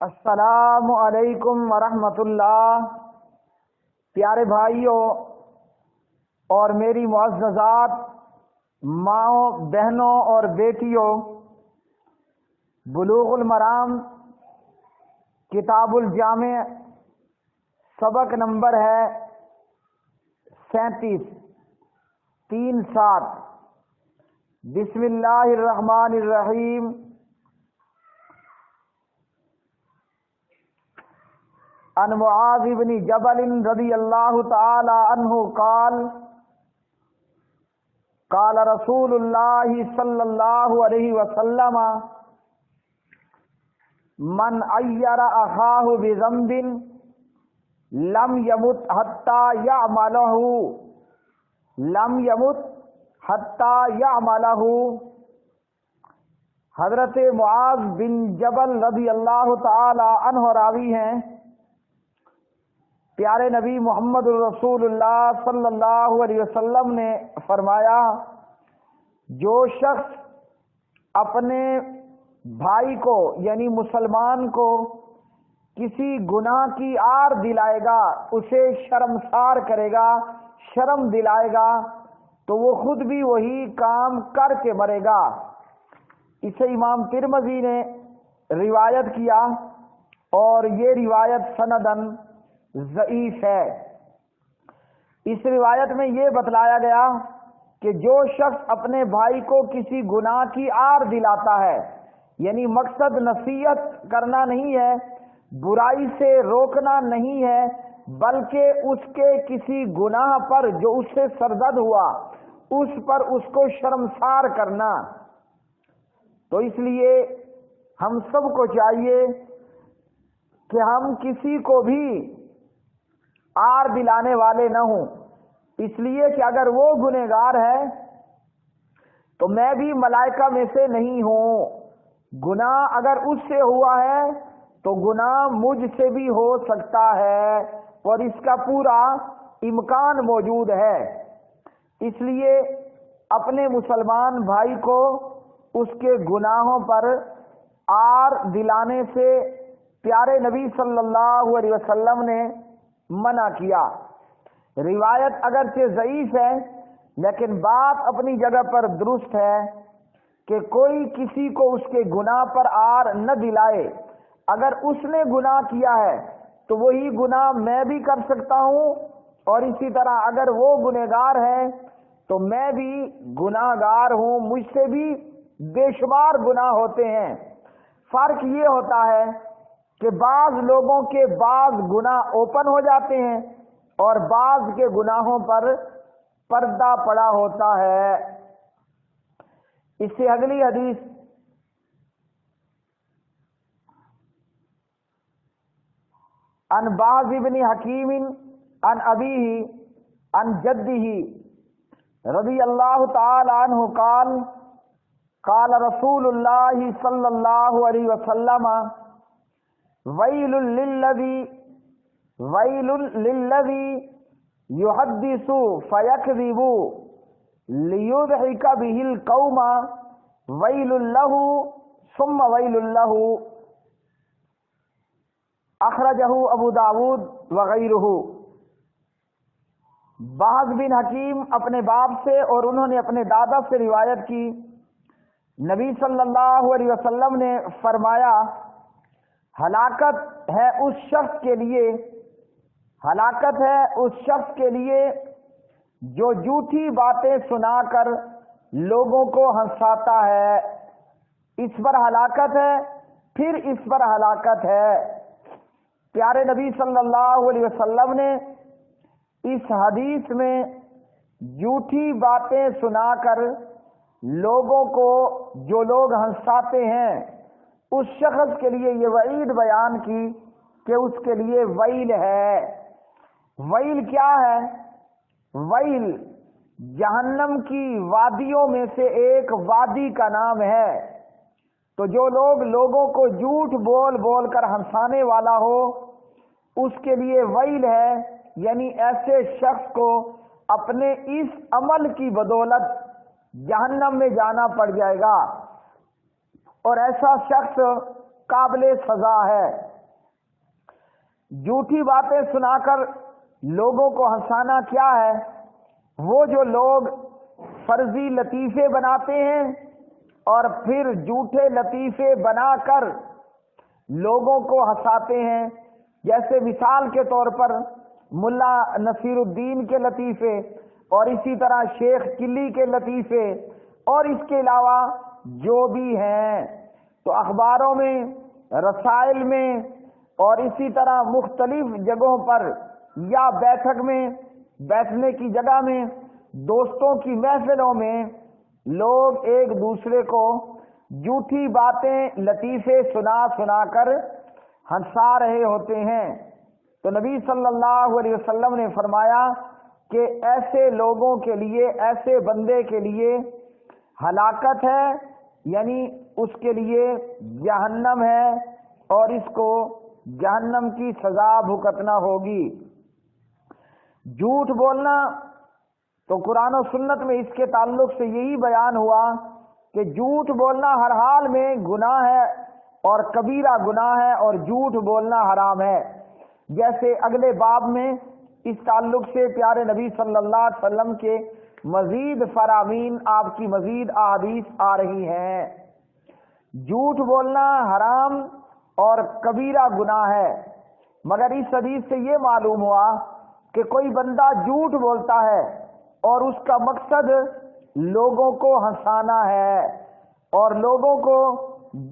السلام علیکم ورحمۃ اللہ۔ پیارے بھائیوں اور میری معززات ماؤں، بہنوں اور بیٹیوں، بلوغ المرام کتاب الجامع سبق نمبر ہے 37 3-7۔ بسم اللہ الرحمن الرحیم۔ عن معاذ بن جبل رضی اللہ تعالی عنہ قال قال رسول اللہ صلی اللہ علیہ وسلم من عیر اخاہ بذنب لم یمت حتی یعملہ۔ حضرت معاذ بن جبل رضی اللہ تعالی عنہ راوی ہیں۔ پیارے نبی محمد الرسول اللہ صلی اللہ علیہ وسلم نے فرمایا، جو شخص اپنے بھائی کو یعنی مسلمان کو کسی گناہ کی آر دلائے گا، اسے شرمسار کرے گا، شرم دلائے گا، تو وہ خود بھی وہی کام کر کے مرے گا۔ اسے امام ترمذی نے روایت کیا اور یہ روایت سندن ضعیف ہے۔ اس روایت میں یہ بتلایا گیا کہ جو شخص اپنے بھائی کو کسی گناہ کی آر دلاتا ہے، یعنی مقصد نصیحت کرنا نہیں ہے، برائی سے روکنا نہیں ہے، بلکہ اس کے کسی گناہ پر جو اس سے سرزد ہوا اس پر اس کو شرمسار کرنا۔ تو اس لیے ہم سب کو چاہیے کہ ہم کسی کو بھی آر دلانے والے نہ ہوں، اس لیے کہ اگر وہ گنہگار ہے تو میں بھی ملائکہ میں سے نہیں ہوں۔ گناہ اگر اس سے ہوا ہے تو گناہ مجھ سے بھی ہو سکتا ہے اور اس کا پورا امکان موجود ہے۔ اس لیے اپنے مسلمان بھائی کو اس کے گناہوں پر آر دلانے سے پیارے نبی صلی اللہ علیہ وسلم نے منع کیا۔ روایت اگرچہ ضعیف ہے لیکن بات اپنی جگہ پر درست ہے کہ کوئی کسی کو اس کے گناہ پر آر نہ دلائے۔ اگر اس نے گناہ کیا ہے تو وہی گناہ میں بھی کر سکتا ہوں، اور اسی طرح اگر وہ گنہگار ہے تو میں بھی گناہ گار ہوں، مجھ سے بھی بے شمار گناہ ہوتے ہیں۔ فرق یہ ہوتا ہے کہ بعض لوگوں کے بعض گناہ اوپن ہو جاتے ہیں اور بعض کے گناہوں پر پردہ پڑا ہوتا ہے۔ اس سے اگلی حدیث عن بعض ابن حکیم عن ابیہ عن جدہ رضی اللہ تعالی عنہ قال قال رسول اللہ صلی اللہ علیہ وسلم ویل للذی یحدث فیکذب لیضحک بہ القوم ویل لہ ثم ویل لہ۔ اخرجہ ابو داود وغیرہ۔ بعض بن حکیم اپنے باپ سے اور انہوں نے اپنے دادا سے روایت کی، نبی صلی اللہ علیہ وسلم نے فرمایا، ہلاکت ہے اس شخص کے لیے جو جھوٹی باتیں سنا کر لوگوں کو ہنساتا ہے۔ اس پر ہلاکت ہے، پھر اس پر ہلاکت ہے۔ پیارے نبی صلی اللہ علیہ وسلم نے اس حدیث میں جھوٹی باتیں سنا کر لوگوں کو جو لوگ ہنساتے ہیں اس شخص کے لیے یہ وعید بیان کی کہ اس کے لیے ویل ہے۔ ویل کیا ہے؟ ویل جہنم کی وادیوں میں سے ایک وادی کا نام ہے۔ تو جو لوگ لوگوں کو جھوٹ بول بول کر ہنسانے والا ہو اس کے لیے ویل ہے، یعنی ایسے شخص کو اپنے اس عمل کی بدولت جہنم میں جانا پڑ جائے گا، اور ایسا شخص قابل سزا ہے۔ جھوٹی باتیں سنا کر لوگوں کو ہنسانا کیا ہے؟ وہ جو لوگ فرضی لطیفے بناتے ہیں اور پھر جھوٹے لطیفے بنا کر لوگوں کو ہنساتے ہیں، جیسے مثال کے طور پر ملا نصیر الدین کے لطیفے اور اسی طرح شیخ قلی کے لطیفے اور اس کے علاوہ جو بھی ہیں، تو اخباروں میں، رسائل میں اور اسی طرح مختلف جگہوں پر یا بیٹھک میں، بیٹھنے کی جگہ میں، دوستوں کی محفلوں میں لوگ ایک دوسرے کو جھوٹی باتیں لطیفے سنا سنا کر ہنسا رہے ہوتے ہیں۔ تو نبی صلی اللہ علیہ وسلم نے فرمایا کہ ایسے لوگوں کے لیے، ایسے بندے کے لیے ہلاکت ہے، یعنی اس کے لیے جہنم ہے اور اس کو جہنم کی سزا بھگتنا ہوگی۔ جھوٹ بولنا تو قرآن و سنت میں اس کے تعلق سے یہی بیان ہوا کہ جھوٹ بولنا ہر حال میں گناہ ہے اور کبیرہ گناہ ہے اور جھوٹ بولنا حرام ہے، جیسے اگلے باب میں اس تعلق سے پیارے نبی صلی اللہ علیہ وسلم کے مزید فرامین، آپ کی مزید احادیث آ رہی ہیں۔ جھوٹ بولنا حرام اور کبیرہ گناہ ہے، مگر اس حدیث سے یہ معلوم ہوا کہ کوئی بندہ جھوٹ بولتا ہے اور اس کا مقصد لوگوں کو ہنسانا ہے اور لوگوں کو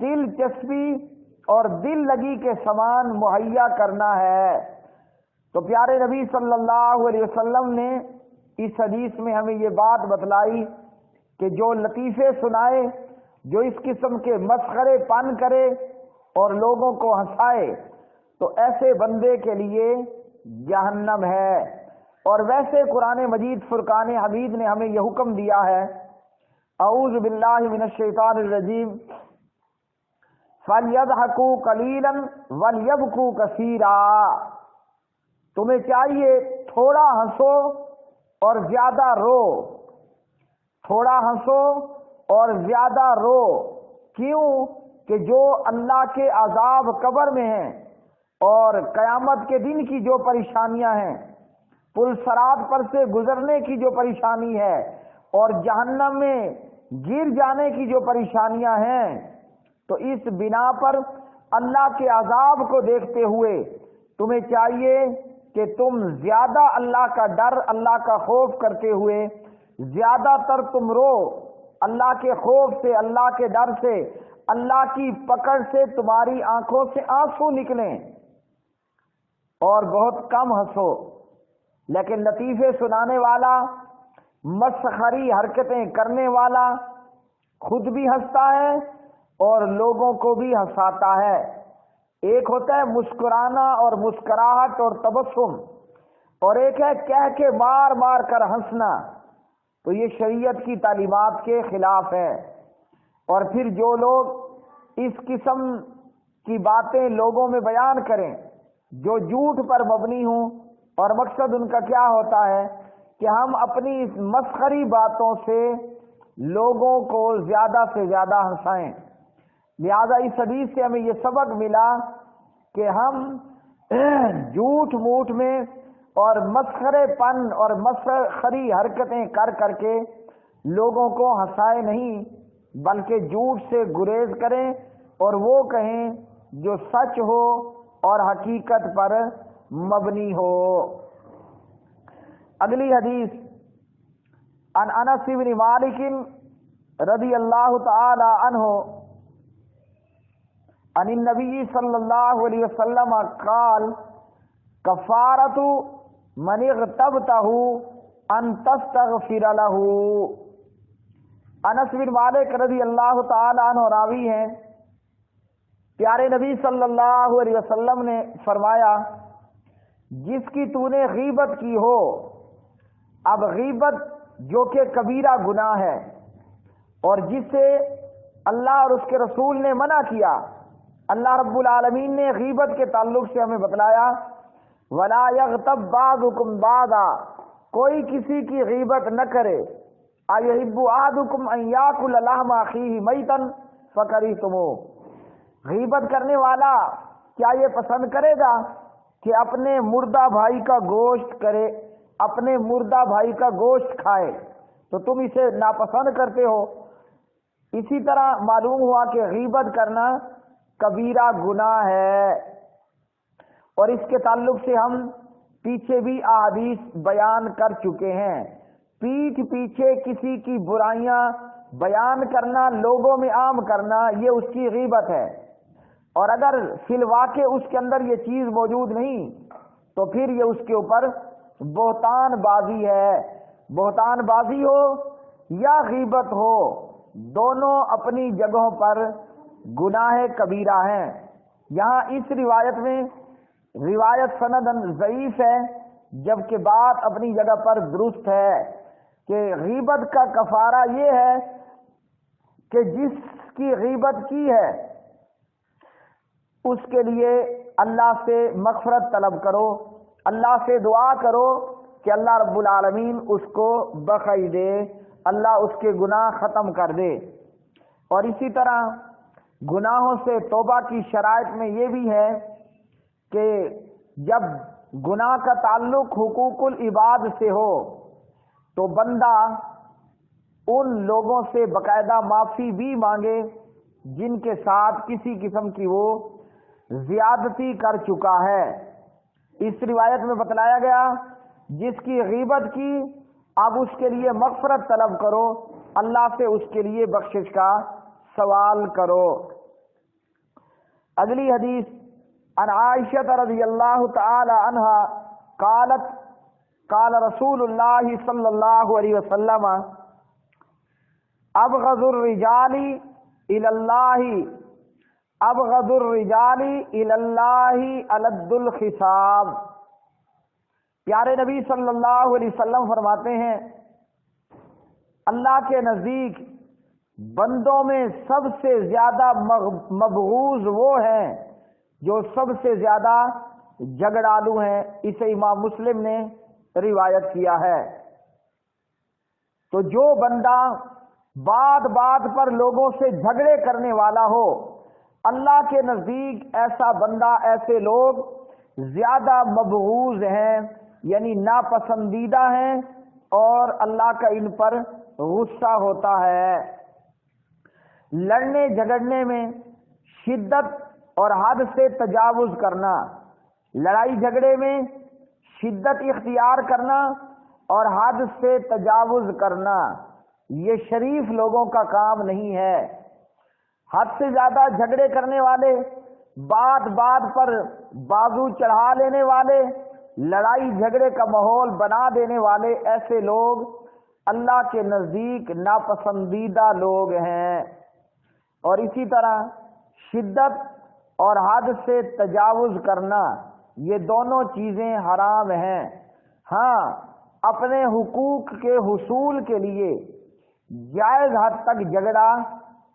دلچسپی اور دل لگی کے سامان مہیا کرنا ہے، تو پیارے نبی صلی اللہ علیہ وسلم نے اس حدیث میں ہمیں یہ بات بتلائی کہ جو لطیفے سنائے، جو اس قسم کے مسخرے پن کرے اور لوگوں کو ہنسائے، تو ایسے بندے کے لیے جہنم ہے۔ اور ویسے قرآن مجید فرقان حمید نے ہمیں یہ حکم دیا ہے، اعوذ باللہ من الشیطان الرجیم، فَلْيَضْحَكُوا قَلِيلًا وَلْيَبْكُوا كَثِيرًا، تمہیں چاہیے تھوڑا ہنسو اور زیادہ رو، تھوڑا ہنسو اور زیادہ رو، کیوں کہ جو اللہ کے عذاب قبر میں ہیں اور قیامت کے دن کی جو پریشانیاں ہیں، پل صراط پر سے گزرنے کی جو پریشانی ہے اور جہنم میں گر جانے کی جو پریشانیاں ہیں، تو اس بنا پر اللہ کے عذاب کو دیکھتے ہوئے تمہیں چاہیے کہ تم زیادہ اللہ کا ڈر، اللہ کا خوف کرتے ہوئے زیادہ تر تم رو، اللہ کے خوف سے، اللہ کے ڈر سے، اللہ کی پکڑ سے تمہاری آنکھوں سے آنسو نکلیں، اور بہت کم ہنسو۔ لیکن لطیفے سنانے والا، مسخری حرکتیں کرنے والا خود بھی ہنستا ہے اور لوگوں کو بھی ہنساتا ہے۔ ایک ہوتا ہے مسکرانا اور مسکراہٹ اور تبسم، اور ایک ہے کہہ کے مار مار کر ہنسنا، تو یہ شریعت کی تعلیمات کے خلاف ہے۔ اور پھر جو لوگ اس قسم کی باتیں لوگوں میں بیان کریں جو جھوٹ پر مبنی ہوں، اور مقصد ان کا کیا ہوتا ہے کہ ہم اپنی اس مسخری باتوں سے لوگوں کو زیادہ سے زیادہ ہنسائیں، لہذا اس حدیث سے ہمیں یہ سبق ملا کہ ہم جھوٹ موٹ میں اور مسخرے پن اور مسخری حرکتیں کر کر کے لوگوں کو ہنسائے نہیں، بلکہ جھوٹ سے گریز کریں اور وہ کہیں جو سچ ہو اور حقیقت پر مبنی ہو۔ اگلی حدیث عن انس بن مالک رضی اللہ تعالی عنہ عن النبی صلی اللہ علیہ وسلم قال کفارۃ من اغتبتہ ان تستغفر له۔ انس بن مالک رضی اللہ تعالی عنہ راوی ہیں، پیارے نبی صلی اللہ علیہ وسلم نے فرمایا جس کی تو نے غیبت کی ہو، اب غیبت جو کہ کبیرہ گناہ ہے اور جس سے اللہ اور اس کے رسول نے منع کیا، اللہ رب العالمین نے غیبت کے تعلق سے ہمیں بتلایا وَلَا يَغْتَبْ بَعْضُكُمْ بَعْضًا، کوئی کسی کی غیبت نہ کرے، أَيُحِبُّ أَحَدُكُمْ أَن يَأْكُلَ لَحْمَ أَخِيهِ مَيْتًا فَكَرِهْتُمُوهُ، غیبت کرنے والا کیا یہ پسند کرے گا کہ اپنے مردہ بھائی کا گوشت کرے، اپنے مردہ بھائی کا گوشت کھائے تو تم اسے ناپسند کرتے ہو۔ اسی طرح معلوم ہوا کہ غیبت کرنا کبیرہ گناہ ہے، اور اس کے تعلق سے ہم پیچھے بھی احادیث بیان کر چکے ہیں۔ پیٹھ پیچھے کسی کی برائیاں بیان کرنا، لوگوں میں عام کرنا، یہ اس کی غیبت ہے، اور اگر فی الواقع اس کے اندر یہ چیز موجود نہیں تو پھر یہ اس کے اوپر بہتان بازی ہے۔ بہتان بازی ہو یا غیبت ہو، دونوں اپنی جگہوں پر گناہ کبیرہ ہیں۔ یہاں اس روایت میں روایت سندن ضعیف ہے، جبکہ بات اپنی جگہ پر درست ہے کہ غیبت کا کفارہ یہ ہے کہ جس کی غیبت کی ہے اس کے لیے اللہ سے مغفرت طلب کرو، اللہ سے دعا کرو کہ اللہ رب العالمین اس کو بخش دے، اللہ اس کے گناہ ختم کر دے۔ اور اسی طرح گناہوں سے توبہ کی شرائط میں یہ بھی ہے کہ جب گناہ کا تعلق حقوق العباد سے ہو تو بندہ ان لوگوں سے باقاعدہ معافی بھی مانگے جن کے ساتھ کسی قسم کی وہ زیادتی کر چکا ہے۔ اس روایت میں بتلایا گیا جس کی غیبت کی اب اس کے لیے مغفرت طلب کرو، اللہ سے اس کے لیے بخشش کا سوال کرو۔ اگلی حدیث عن عائشہ رضی اللہ تعالی عنہا قالت قال رسول اللہ صلی اللہ علیہ وسلم ابغض الرجال الی اللہ ابغض الرجال الی اللہ الد الخصام۔ پیارے نبی صلی اللہ علیہ وسلم فرماتے ہیں اللہ کے نزدیک بندوں میں سب سے زیادہ مبغوض وہ ہیں جو سب سے زیادہ جھگڑالو ہیں۔ اسے امام مسلم نے روایت کیا ہے۔ تو جو بندہ بات بات پر لوگوں سے جھگڑے کرنے والا ہو، اللہ کے نزدیک ایسا بندہ، ایسے لوگ زیادہ مبغوض ہیں، یعنی ناپسندیدہ ہیں، اور اللہ کا ان پر غصہ ہوتا ہے۔ لڑنے جھگڑنے میں شدت اور حد سے تجاوز کرنا، لڑائی جھگڑے میں شدت اختیار کرنا اور حد سے تجاوز کرنا، یہ شریف لوگوں کا کام نہیں ہے۔ حد سے زیادہ جھگڑے کرنے والے، بات بات پر بازو چڑھا لینے والے، لڑائی جھگڑے کا ماحول بنا دینے والے، ایسے لوگ اللہ کے نزدیک ناپسندیدہ لوگ ہیں۔ اور اسی طرح شدت اور حد سے تجاوز کرنا، یہ دونوں چیزیں حرام ہیں۔ ہاں، اپنے حقوق کے حصول کے لیے جائز حد تک جھگڑا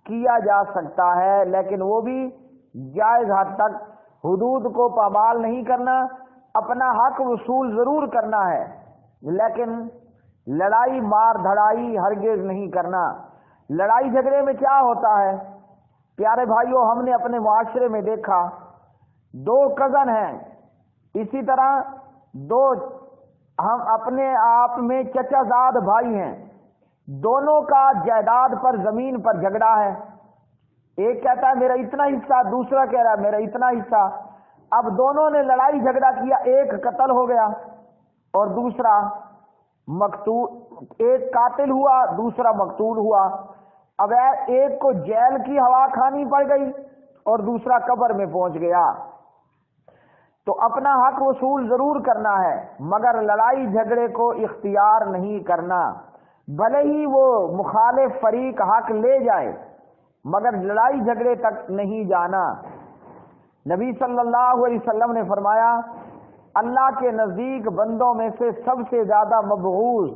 کیا جا سکتا ہے، لیکن وہ بھی جائز حد تک، حدود کو پامال نہیں کرنا، اپنا حق وصول ضرور کرنا ہے، لیکن لڑائی مار دھڑائی ہرگز نہیں کرنا۔ لڑائی جھگڑے میں کیا ہوتا ہے پیارے بھائیوں، ہم نے اپنے معاشرے میں دیکھا، دو کزن ہیں، اسی طرح دو ہم اپنے آپ میں چچا زاد بھائی ہیں، دونوں کا جائیداد پر، زمین پر جھگڑا ہے۔ ایک کہتا ہے میرا اتنا حصہ، دوسرا کہہ رہا ہے میرا اتنا حصہ۔ اب دونوں نے لڑائی جھگڑا کیا، ایک قتل ہو گیا اور دوسرا مقتول، ایک قاتل ہوا دوسرا مقتول ہوا۔ اب ایک کو جیل کی ہوا کھانی پڑ گئی اور دوسرا قبر میں پہنچ گیا۔ تو اپنا حق وصول ضرور کرنا ہے، مگر لڑائی جھگڑے کو اختیار نہیں کرنا، بھلے ہی وہ مخالف فریق حق لے جائے مگر لڑائی جھگڑے تک نہیں جانا۔ نبی صلی اللہ علیہ وسلم نے فرمایا اللہ کے نزدیک بندوں میں سے سب سے زیادہ مبغوض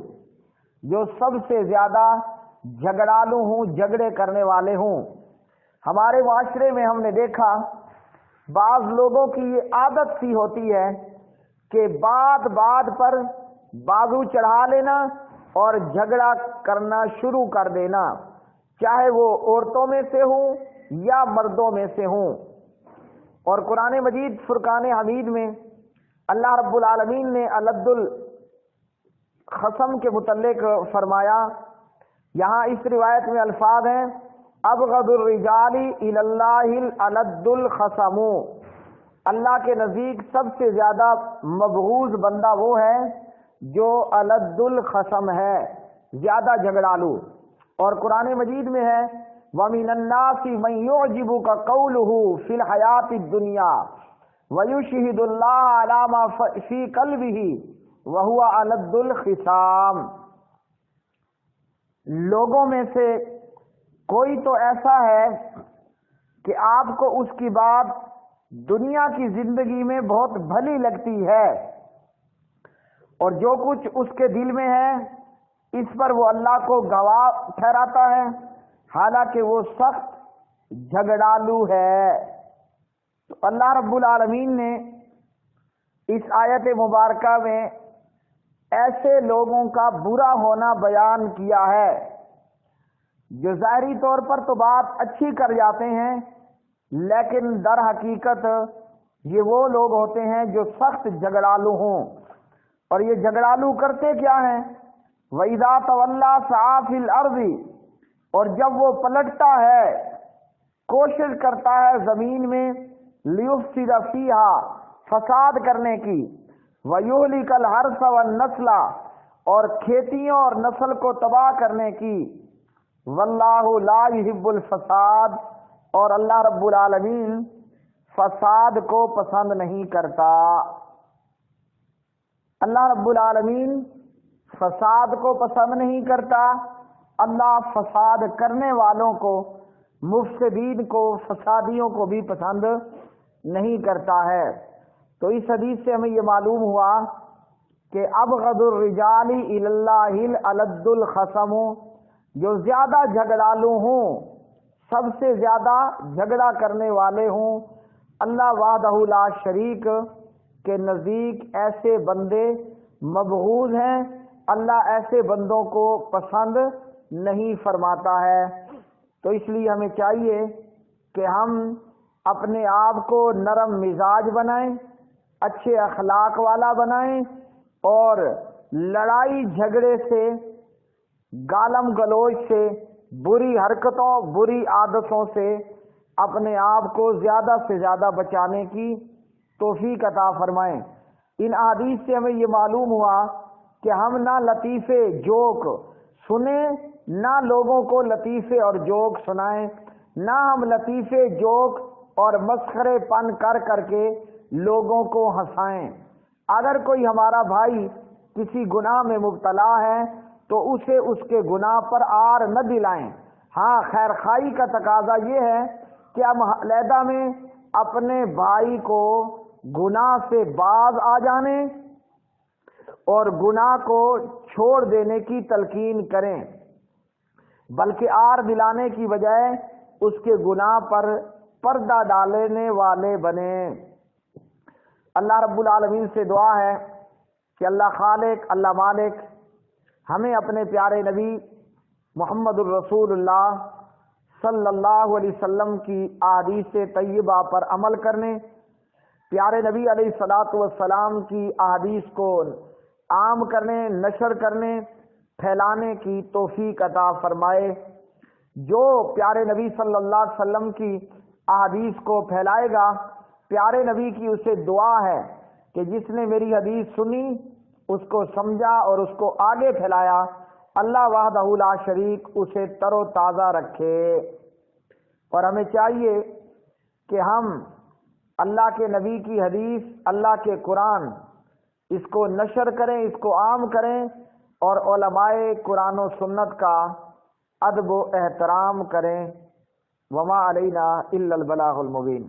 جو سب سے زیادہ جھگڑالو ہوں، جھگڑے کرنے والے ہوں۔ ہمارے معاشرے میں ہم نے دیکھا بعض لوگوں کی یہ عادت سی ہوتی ہے کہ بات بات پر بازو چڑھا لینا اور جھگڑا کرنا شروع کر دینا، چاہے وہ عورتوں میں سے ہوں یا مردوں میں سے ہوں۔ اور قرآن مجید فرقان حمید میں اللہ رب العالمین نے الد الخصم کے متعلق فرمایا، یہاں اس روایت میں الفاظ ہیں ابغض الرجال الی اللہ الد الخصم، اللہ کے نزدیک سب سے زیادہ مبغوض بندہ وہ ہے جو الد الخصم ہے، زیادہ جھگڑالو۔ اور قرآن مجید میں ہے وَمِنَ النَّاسِ مَن يُعْجِبُكَ قَوْلُهُ فِي الْحَيَاةِ الدُّنْيَا وَيُشْهِدُ اللَّهَ عَلَى مَا فِي قَلْبِهِ وَهُوَ أَلَدُّ الْخِصَامِ۔ لوگوں میں سے کوئی تو ایسا ہے کہ آپ کو اس کی بات دنیا کی زندگی میں بہت بھلی لگتی ہے، اور جو کچھ اس کے دل میں ہے اس پر وہ اللہ کو گواہ ٹھہراتا ہے، حالانکہ وہ سخت جھگڑالو ہے۔ تو اللہ رب العالمین نے اس آیت مبارکہ میں ایسے لوگوں کا برا ہونا بیان کیا ہے جو ظاہری طور پر تو بات اچھی کر جاتے ہیں، لیکن در حقیقت یہ وہ لوگ ہوتے ہیں جو سخت جھگڑالو ہوں۔ اور یہ جھگڑالو کرتے کیا ہیں؟ وَإِذَا تَوَلَّى سَعَى فِي الْأَرْضِ، اور جب وہ پلٹتا ہے، کوشش کرتا ہے زمین میں لِيُفْسِدَ فِيهَا، فساد کرنے کی، وَيُهْلِكَ الْحَرْثَ وَالنَّسْلَ، اور کھیتیوں اور نسل کو تباہ کرنے کی، وَاللَّهُ لَا يُحِبُّ الْفَسَادَ، اور اللہ رب العالمین فساد کو پسند نہیں کرتا۔ اللہ رب العالمین فساد کو پسند نہیں کرتا، اللہ فساد کرنے والوں کو، مفسدین کو، فسادیوں کو بھی پسند نہیں کرتا ہے۔ تو اس حدیث سے ہمیں یہ معلوم ہوا کہ ابغض الرجال الی اللہ الد الخصم، جو زیادہ جھگڑالو ہوں، سب سے زیادہ جھگڑا کرنے والے ہوں، اللہ وحدہ لا شریک کے نزدیک ایسے بندے مبغوض ہیں، اللہ ایسے بندوں کو پسند نہیں فرماتا ہے۔ تو اس لیے ہمیں چاہیے کہ ہم اپنے آپ کو نرم مزاج بنائیں، اچھے اخلاق والا بنائیں، اور لڑائی جھگڑے سے، گالم گلوچ سے، بری حرکتوں، بری عادتوں سے اپنے آپ کو زیادہ سے زیادہ بچانے کی توفیق عطا فرمائیں۔ ان احادیث سے ہمیں یہ معلوم ہوا کہ ہم نہ لطیفے جوک سنیں، نہ لوگوں کو لطیفے اور جوک سنائیں، نہ ہم لطیفے جوک اور مسخرے پن کر کر کے لوگوں کو ہنسائیں۔ اگر کوئی ہمارا بھائی کسی گناہ میں مبتلا ہے تو اسے اس کے گناہ پر آر نہ دلائیں۔ ہاں، خیر خواہی کا تقاضا یہ ہے کہ ہم علیحدہ میں اپنے بھائی کو گناہ سے باز آ جانے اور گناہ کو چھوڑ دینے کی تلقین کریں، بلکہ آر دلانے کی بجائے اس کے گناہ پر پردہ ڈالنے والے بنیں۔ اللہ رب العالمین سے دعا ہے کہ اللہ خالق، اللہ مالک ہمیں اپنے پیارے نبی محمد الرسول اللہ صلی اللہ علیہ وسلم کی احادیث طیبہ پر عمل کرنے، پیارے نبی علیہ الصلاۃ والسلام کی احادیث کو عام کرنے، نشر کرنے، پھیلانے کی توفیق عطا فرمائے۔ جو پیارے نبی صلی اللہ علیہ وسلم کی احادیث کو پھیلائے گا، پیارے نبی کی اسے دعا ہے کہ جس نے میری حدیث سنی، اس کو سمجھا اور اس کو آگے پھیلایا، اللہ وحدہ لا شریک اسے تر و تازہ رکھے۔ اور ہمیں چاہیے کہ ہم اللہ کے نبی کی حدیث، اللہ کے قرآن، اس کو نشر کریں، اس کو عام کریں، اور علماء قرآن و سنت کا ادب و احترام کریں۔ وما علینا الا البلاغ المبین۔